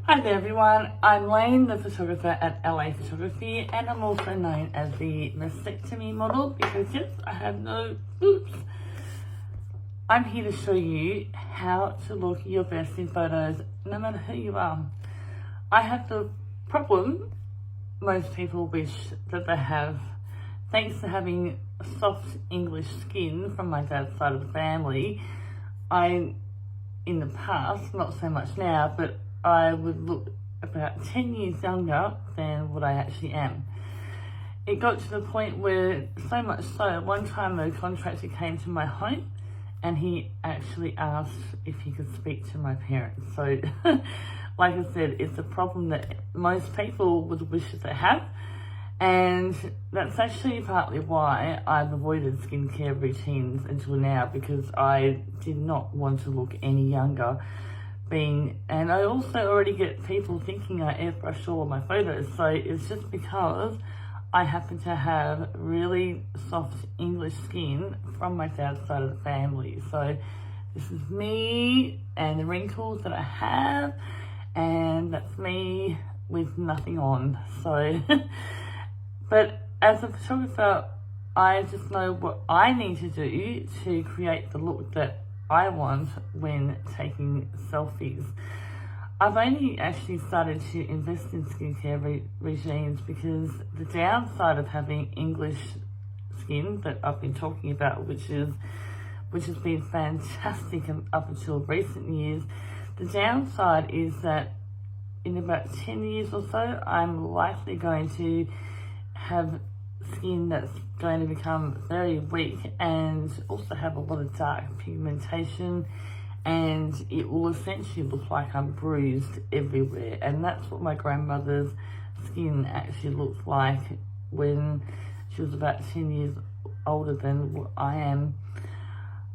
Hi there everyone, I'm Lane, the photographer at LA Photography, and I'm also known as the mastectomy model because yes, I have no boobs. I'm here to show you how to look your best in photos, no matter who you are. I have the problem most people wish that they have. Thanks to having soft English skin from my dad's side of the family, in the past, not so much now, but I would look about 10 years younger than what I actually am. It got to the point where, so much so, one time a contractor came to my home and he actually asked if he could speak to my parents. So, like I said, it's a problem that most people would wish that they have. And that's actually partly why I've avoided skincare routines until now, because I did not want to look any younger. And I also already get people thinking I airbrush all of my photos, so it's just because I happen to have really soft English skin from my dad's side of the family. So this is me and the wrinkles that I have, and that's me with nothing on. So but as a photographer, I just know what I need to do to create the look that I want when taking selfies. I've only actually started to invest in skincare regimes because the downside of having English skin that I've been talking about, which has been fantastic up until recent years, the downside is that in about 10 years or so, I'm likely going to have skin that's going to become very weak and also have a lot of dark pigmentation, and it will essentially look like I'm bruised everywhere. And that's what my grandmother's skin actually looked like when she was about 10 years older than what I am.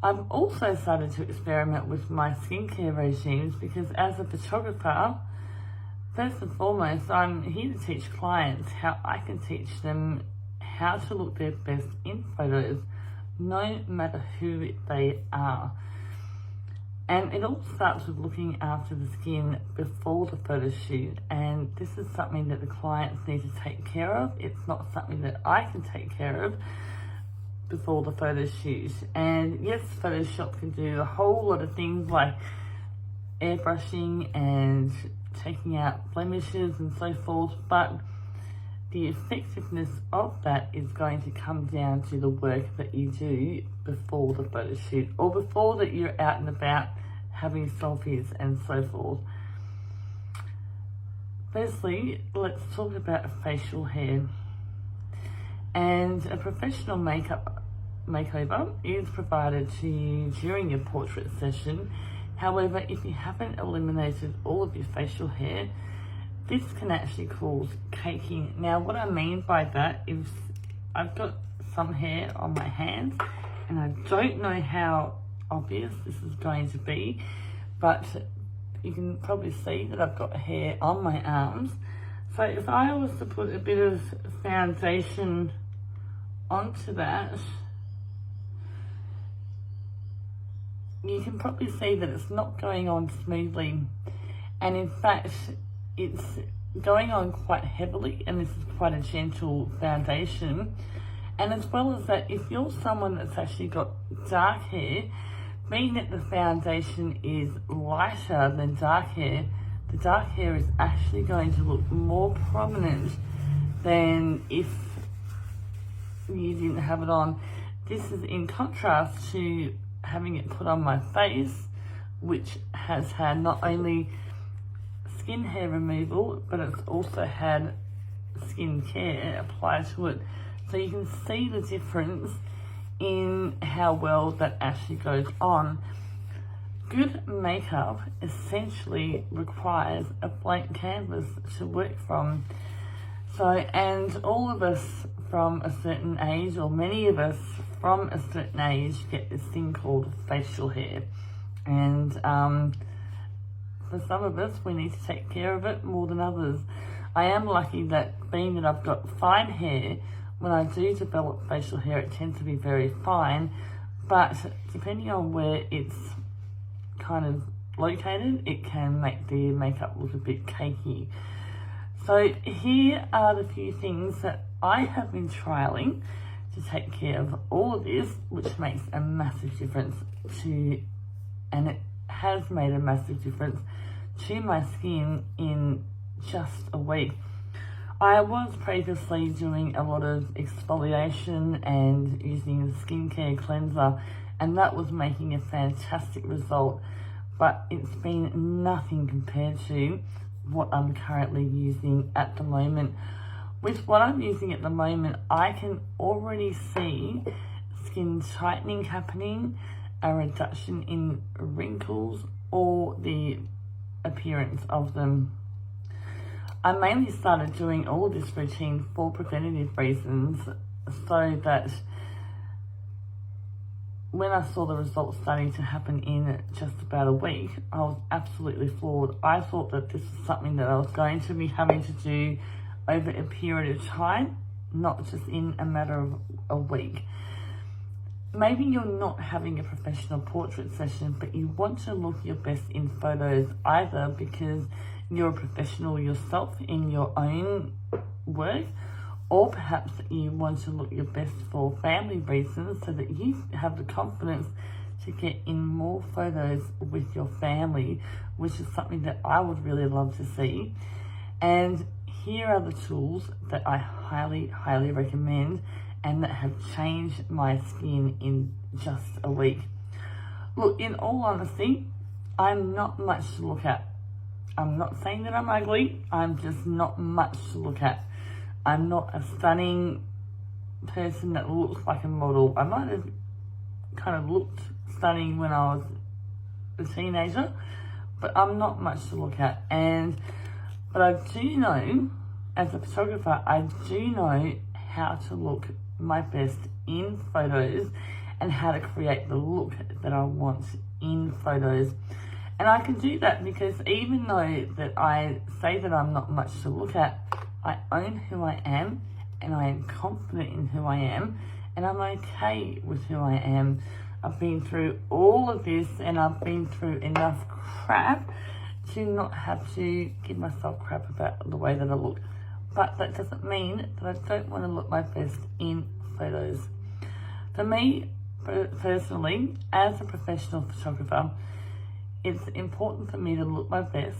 I've also started to experiment with my skincare regimes because as a photographer, first and foremost, I'm here to teach clients how I can teach them how to look their best in photos, no matter who they are. And it all starts with looking after the skin before the photo shoot, and this is something that the clients need to take care of. It's not something that I can take care of before the photo shoot. And yes, Photoshop can do a whole lot of things like airbrushing and taking out blemishes and so forth, but the effectiveness of that is going to come down to the work that you do before the photo shoot, or before that you're out and about having selfies and so forth. Firstly, let's talk about facial hair. And a professional makeover is provided to you during your portrait session. However, if you haven't eliminated all of your facial hair, this can actually cause caking. Now, what I mean by that is I've got some hair on my hands, and I don't know how obvious this is going to be, but you can probably see that I've got hair on my arms. So if I was to put a bit of foundation onto that, you can probably see that it's not going on smoothly, and in fact it's going on quite heavily, and this is quite a gentle foundation. And as well as that, if you're someone that's actually got dark hair, being that the foundation is lighter than dark hair, the dark hair is actually going to look more prominent than if you didn't have it on. This is in contrast to having it put on my face, which has had not only skin hair removal, but it's also had skin care applied to it. So you can see the difference in how well that actually goes on. Good makeup essentially requires a blank canvas to work from. So, and all of us from a certain age, or many of us from a certain age, get this thing called facial hair. And for some of us, we need to take care of it more than others. I am lucky that, being that I've got fine hair, when I do develop facial hair, it tends to be very fine, but depending on where it's kind of located, it can make the makeup look a bit cakey. So here are the few things that I have been trialing to take care of all of this, which makes a massive difference and it has made a massive difference to my skin in just a week. I was previously doing a lot of exfoliation and using the skincare cleanser, and that was making a fantastic result, but it's been nothing compared to what I'm currently using at the moment. With what I'm using at the moment, I can already see skin tightening happening, a reduction in wrinkles, or the appearance of them. I mainly started doing all of this routine for preventative reasons, so that when I saw the results starting to happen in just about a week, I was absolutely floored. I thought that this was something that I was going to be having to do over a period of time, not just in a matter of a week. Maybe you're not having a professional portrait session, but you want to look your best in photos, either because you're a professional yourself in your own work, or perhaps you want to look your best for family reasons so that you have the confidence to get in more photos with your family, which is something that I would really love to see. And here are the tools that I highly, highly recommend and that have changed my skin in just a week. Look, in all honesty, I'm not much to look at. I'm not saying that I'm ugly, I'm just not much to look at. I'm not a stunning person that looks like a model. I might have kind of looked stunning when I was a teenager, but I'm not much to look at. But I do know, as a photographer, I do know how to look my best in photos and how to create the look that I want in photos. And I can do that because even though that I say that I'm not much to look at, I own who I am and I am confident in who I am and I'm okay with who I am. I've been through all of this and I've been through enough crap to not have to give myself crap about the way that I look. But that doesn't mean that I don't want to look my best in photos. For me, personally, as a professional photographer, it's important for me to look my best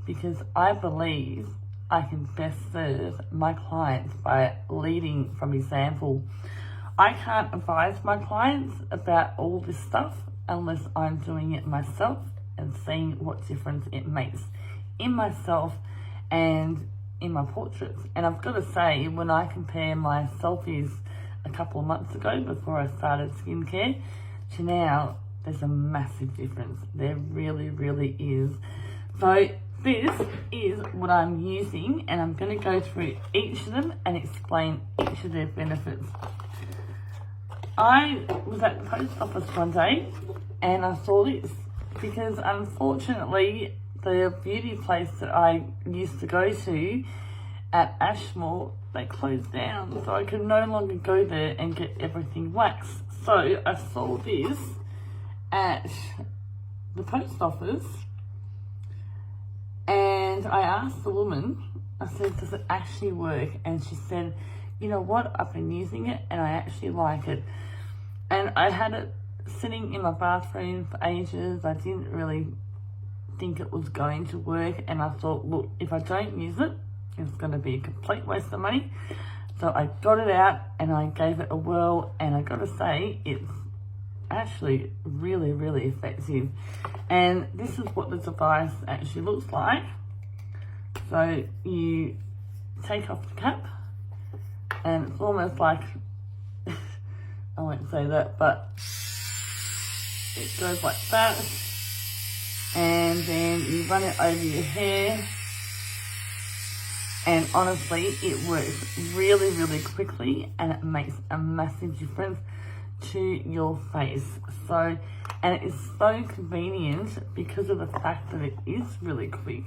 because I believe I can best serve my clients by leading from example. I can't advise my clients about all this stuff unless I'm doing it myself and seeing what difference it makes in myself and in my portraits. And I've got to say, when I compare my selfies a couple of months ago before I started skincare to now, there's a massive difference. There really, really is. So this is what I'm using and I'm going to go through each of them and explain each of their benefits. I was at the post office one day and I saw this because unfortunately the beauty place that I used to go to at Ashmore, they closed down, so I could no longer go there and get everything waxed. So I saw this at the post office and I asked the woman, I said, does it actually work? And she said, you know what, I've been using it and I actually like it. And I had it sitting in my bathroom for ages. I didn't really think it was going to work and I thought, look, if I don't use it, it's going to be a complete waste of money. So I got it out and I gave it a whirl and I got to say, it's actually really, really effective. And this is what the device actually looks like. So you take off the cap and it's almost like, I won't say that, but it goes like that. And then you run it over your hair. And honestly, it works really, really quickly and it makes a massive difference to your face. So, and it is so convenient because of the fact that it is really quick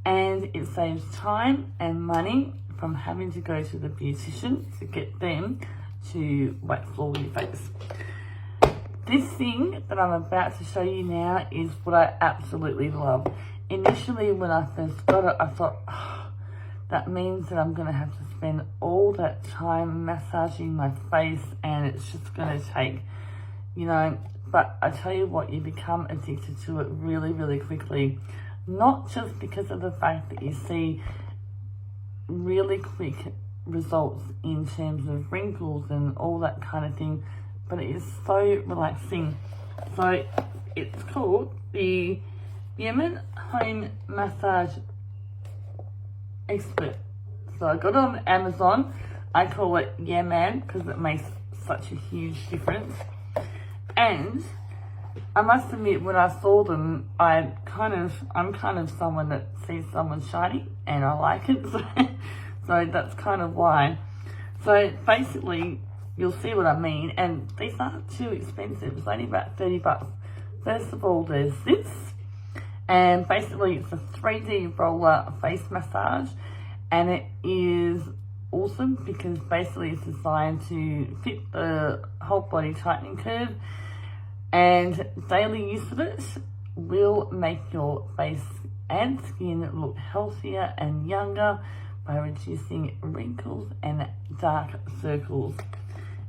and it saves time and money from having to go to the beautician to get them to wax all your face. This thing that I'm about to show you now is what I absolutely love. Initially, when I first got it, I thought, oh, that means that I'm going to have to spend all that time massaging my face, and it's just going to take, you know, but I tell you what, you become addicted to it really, really quickly. Not just because of the fact that you see really quick results in terms of wrinkles and all that kind of thing, but it is so relaxing. So it's called the Yemen Home Massage Expert. So I got it on Amazon. I call it Yemen because it makes such a huge difference. And I must admit, when I saw them, I'm kind of someone that sees someone shiny and I like it. So that's kind of why. So basically, you'll see what I mean. And these aren't too expensive. It's only about $30. First of all, there's this. And basically, it's a 3D roller face massage. And it is awesome because basically it's designed to fit the whole body tightening curve. And daily use of it will make your face and skin look healthier and younger by reducing wrinkles and dark circles.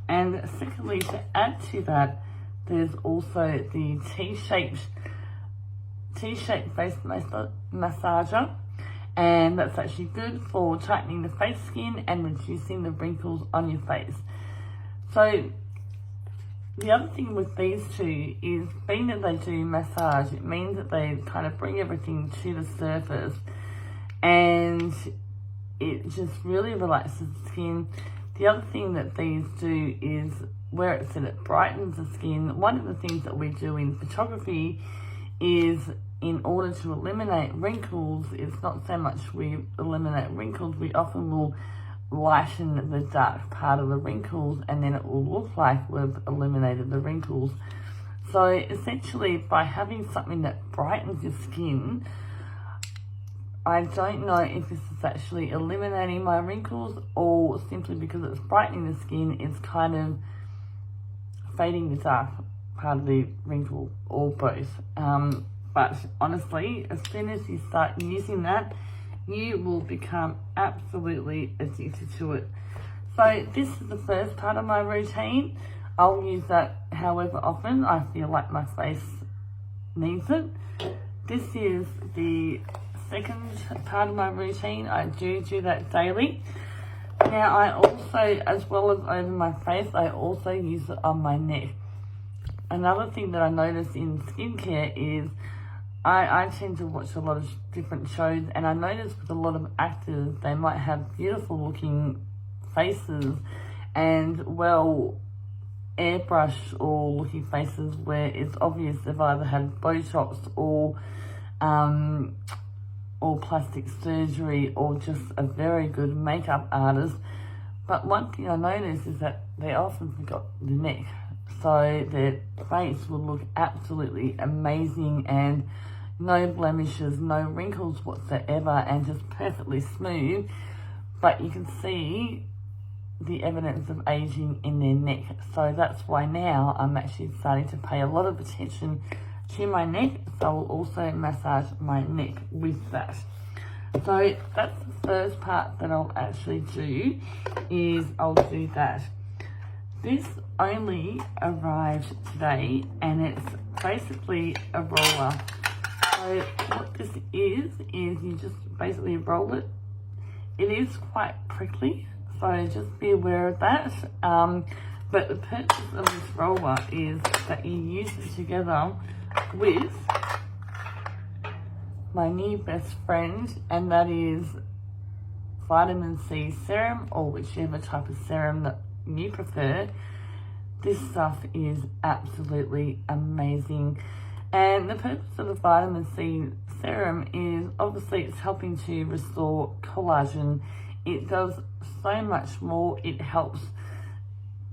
And secondly, to add to that, there's also the T-shaped face massager, and that's actually good for tightening the face skin and reducing the wrinkles on your face. So the other thing with these two is, being that they do massage, it means that they kind of bring everything to the surface, and it just really relaxes the skin. The other thing that these do is, where it said it brightens the skin, one of the things that we do in photography is, in order to eliminate wrinkles, it's not so much we eliminate wrinkles, we often will lighten the dark part of the wrinkles, and then it will look like we've eliminated the wrinkles. So essentially, by having something that brightens your skin, I don't know if this is actually eliminating my wrinkles, or simply because it's brightening the skin, it's kind of fading the dark part of the wrinkle, or both. But honestly, as soon as you start using that, you will become absolutely addicted to it. So this is the first part of my routine. I'll use that however often I feel like my face needs it. This is the second part of my routine. I do that daily. Now I also, as well as over my face, I also use it on my neck. Another thing that I notice in skincare is I tend to watch a lot of different shows, and I notice with a lot of actors, they might have beautiful looking faces and well airbrush or looking faces where it's obvious they've either had Botox or plastic surgery or just a very good makeup artist. But one thing I notice is that they often forgot the neck, so their face will look absolutely amazing and no blemishes, no wrinkles whatsoever, and just perfectly smooth. But you can see the evidence of aging in their neck. So that's why now I'm actually starting to pay a lot of attention to my neck. So I will also massage my neck with that. So that's the first part that I'll actually do, is I'll do that. This only arrived today, and it's basically a roller. So what this is you just basically roll it. It is quite prickly, so just be aware of that. But the purpose of this roller is that you use it together with my new best friend, and that is vitamin C serum, or whichever type of serum that you prefer. This stuff is absolutely amazing. And the purpose of the vitamin C serum is, obviously, it's helping to restore collagen. It does so much more. It helps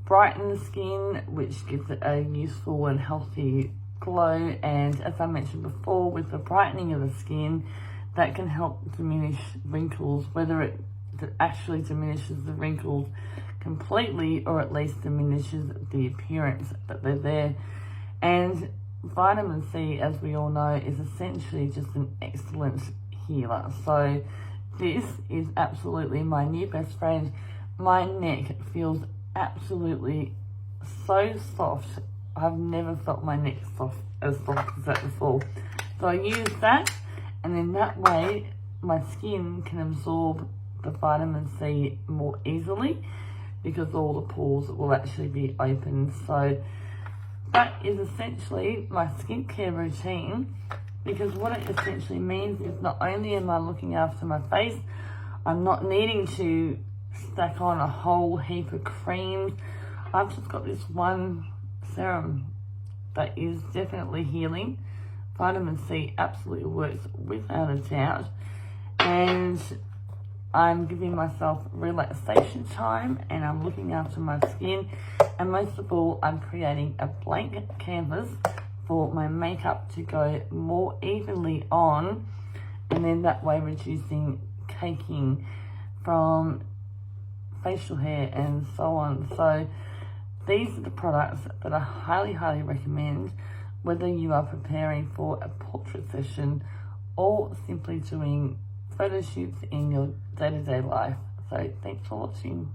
brighten the skin, which gives it a useful and healthy glow. And as I mentioned before, with the brightening of the skin, that can help diminish wrinkles, whether it actually diminishes the wrinkles completely or at least diminishes the appearance that they're there. And vitamin C, as we all know, is essentially just an excellent healer. So this is absolutely my new best friend. My neck feels absolutely so soft. I've never felt my neck as soft as that before. So I use that, and then that way my skin can absorb the vitamin C more easily because all the pores will actually be open. So that is essentially my skincare routine, because what it essentially means is not only am I looking after my face, I'm not needing to stack on a whole heap of creams. I've just got this one serum that is definitely healing. Vitamin C absolutely works without a doubt. And I'm giving myself relaxation time, and I'm looking after my skin. And most of all, I'm creating a blank canvas for my makeup to go more evenly on, and then that way reducing caking from facial hair and so on. So these are the products that I highly recommend, whether you are preparing for a portrait session or simply doing photo shoots in your day-to-day life. So thanks for watching.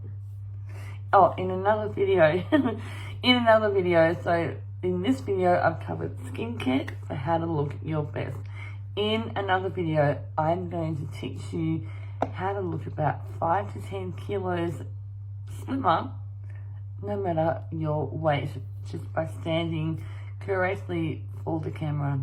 Oh, in another video, so in this video I've covered skincare for how to look your best. In another video, I'm going to teach you how to look about 5 to 10 kilos slimmer, no matter your weight, just by standing correctly for the camera.